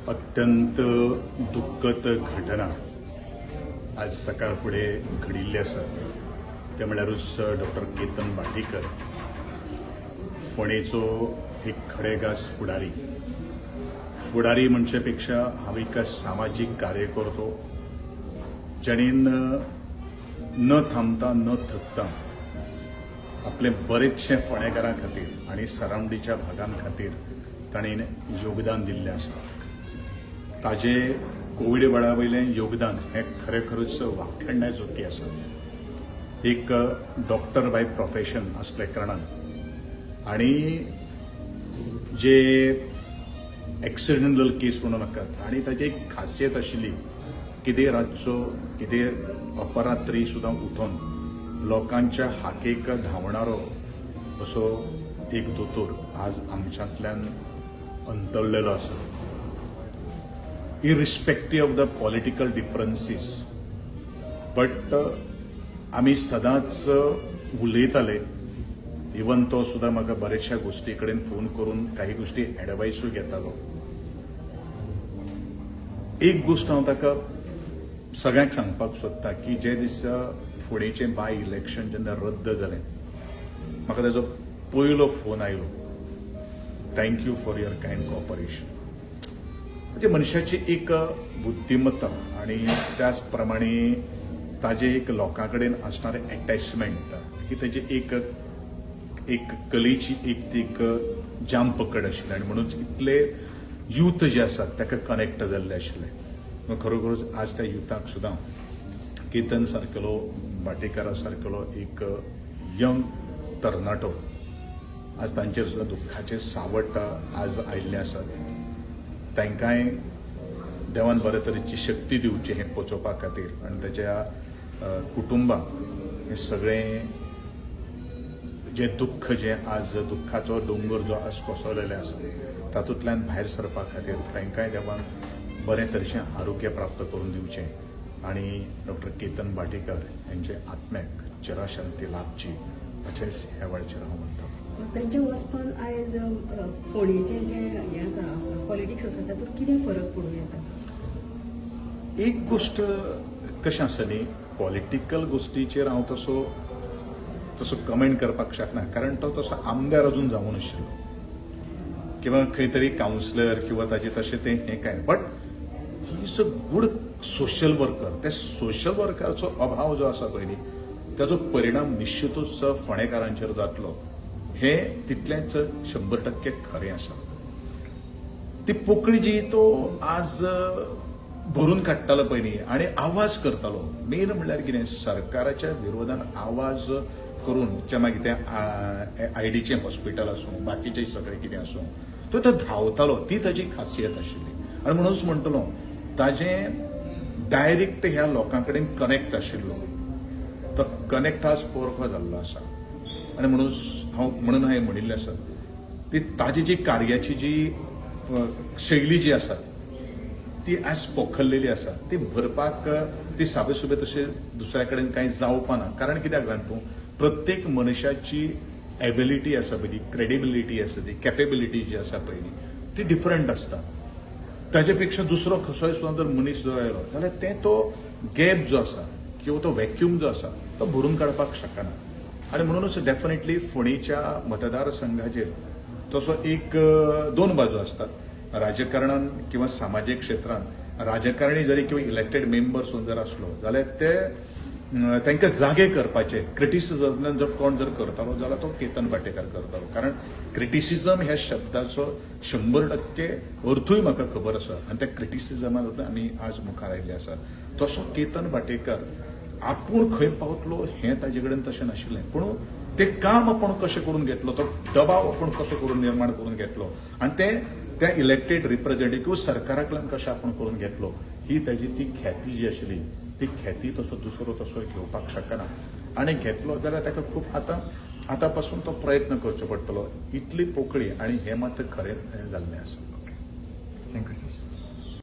अत्यंत दुःखद घटना आज सकाळ फुडें घडिल्ली आसा ते म्हणल्यारूच डॉक्टर केतन भाटीकर फोंडेचो एक खडेगास फुडारी म्हणचे पेक्षा हांव एक सामाजीक कार्यकर्तो जाणीन न थांबता न थकता आपले बरेचशे फोंडेकारां खातीर आनी सरावंडीच्या भागां खातीर ताणें योगदान दिल्लें आसा. ताजे कोविड वेळा वयलें योगदान हें खरेखरूच वाखण्याजोगी आसा. एक डॉक्टर बाय प्रोफेशन आसले कारणान आनी जे एक्सिडेंटल केस म्हणू नाकात आनी ताची एक खासियत आशिल्ली कितें रातचो कितें अपरात्री सुद्दां उठोवन लोकांच्या हाकेक धांवणारो असो एक दोतोर आज आमच्यांतल्यान अंतरलेलो आसा. Irrespective of the political differences but आमी सदांच उलयताले. इवन तो सुद्दां म्हाका बरेचशा गोष्टी कडेन फोन करून काही गोष्टी एडवायसूय घेतालो. एक गोष्ट हांव ताका सगळ्यांक सांगपाक सोदतां की जे दिसा फुडेंचें बाय इलेक्शन जेन्ना रद्द जालें म्हाका ताजो पयलो फोन आयलो, thank you for your kind cooperation. म्हणजे मनशाची एक बुद्धिमत्ता आणि त्याच प्रमाणे ताजे एक लोकां कडेन असणारे अटॅचमेंट ही ताची एक कलेची एक जाम पकड आशिल्ली आनी म्हणून इतले यूथ जे आसात ताका कनेक्ट जाल्ले आशिल्ले. खरोखरूच आज त्या युथाक सुद्दां केतन सारकेलो भाटेकारा सारकेलो एक यंग तरणाटो आज तांचेर सुद्दां दुख्खाचे सावट आज आयिल्ले आसात. तांकांय देवान बरे तरेची शक्ती दिवची हें पोचोवपा खातीर आनी ताच्या कुटुंबाक हें सगळें जे दुख्ख जे आज दुख्खाचो दोंगर जो आज कोसळलेले आसा तातूंतल्यान भायर सरपा खातीर तांकांय देवान बरे तरेचें आरोग्य प्राप्त करून दिवचें आनी डॉक्टर केतन भाटेकर यांचे आत्म्याक चिरशांती लाभची अशेंच ह्या वेळाचेर हांव म्हणटा. तांचे वचपान आयज फोंडेचें जे हें आसा पॉलिटिक्स आसा तातूंत कितें फरक पडूं येता? एक गोष्ट कशें आसा न्ही, पॉलिटिकल गोष्टीचेर हांव तसो कमेंट करपाक शकना कारण तो तसो आमदार अजून जावूं नाशिल्लो किंवा खंय तरी कावन्सिलर किंवा ताजे तशें तें हें काय. But he is a good social worker. त्या सोशल वर्कराचो अभाव जो आसा पळय न्ही ताजो परिणाम निश्चितूच फोंडेकारांचेर जातलो हे तितलेंच 100% खरें आसा. ती पोकळी जी तो आज भरून काडटालो पळय न्ही आनी आवाज करतालो, मेन म्हणल्यार कितें सरकाराच्या विरोधान आवाज करून जे मागीर तें आयडीचें हॉस्पिटल आसूं बाकीचें सगळें कितें आसूं तो धांवतालो. ती ताची खासियत आशिल्ली आनी म्हणूनच म्हणटलो ताजें डायरेक्ट ह्या लोकां कडेन कनेक्ट आशिल्लो. तो कनेक्ट आज पोरको जाल्लो आसा आनी म्हणून हांवें म्हणिल्लें आसा ती ताजी जी कार्याची जी शैली जी आसा ती आज पोखरलेली आसा. ती भरपाक ती साबेसुबे तशें दुसऱ्या कडेन कांय जावपाना. कारण कित्याक तूं प्रत्येक मनशाची एबिलिटी आसा पळय ती क्रेडिबिलिटी आसा ती कॅपेबिलिटी जी आसा पळय न्ही ती डिफरंट आसता. ताजे पेक्षा दुसरो कसोय सुद्दां जर मनीस जो आयलो जाल्यार तो गॅप जो आसा किंवा तो व्हॅक्यूम जो आसा तो भरून काडपाक शकना. आनी म्हणूनच डेफिनेटली फोंडेच्या मतदारसंघाचेर तसो एक दोन बाजू आसतात. राजकारणान किंवा सामाजीक क्षेत्रांत राजकारणी जरी किंवा इलेक्टेड मेंबर्स जर आसलो जाल्यार ते तांकां जागे करपाचे क्रिटिसिजम जर कोण जर करतालो जाल्यार तो केतन भाटेकर करतालो. कारण क्रिटिसिजम ह्या शब्दाचो 100% अर्थूय म्हाका खबर आसा आनी त्या क्रिटिसिजमान आमी आज मुखार आयिल्ले आसात. तसो केतन भाटेकर आपूण खंय पावतलो हें ताजे कडेन तशें नाशिल्लें पूण तें काम आपण कशें करून घेतलो तो दबाव आपण कसो करून निर्माण करून घेतलो आनी तें त्या इलेक्टेड रिप्रेझेंटेटिव्ह सरकाराकडल्यान कशें आपण करून घेतलो ही ताजी ती ख्याती जी आशिल्ली ती ख्याती तसो दुसरो तसो घेवपाक शकना. आनी घेतलो जाल्यार ताका खूब आतां पासून तो प्रयत्न करचो पडटलो. इतली पोकळी आनी हें मात खरें जाल्लें आसा. Thank you sir.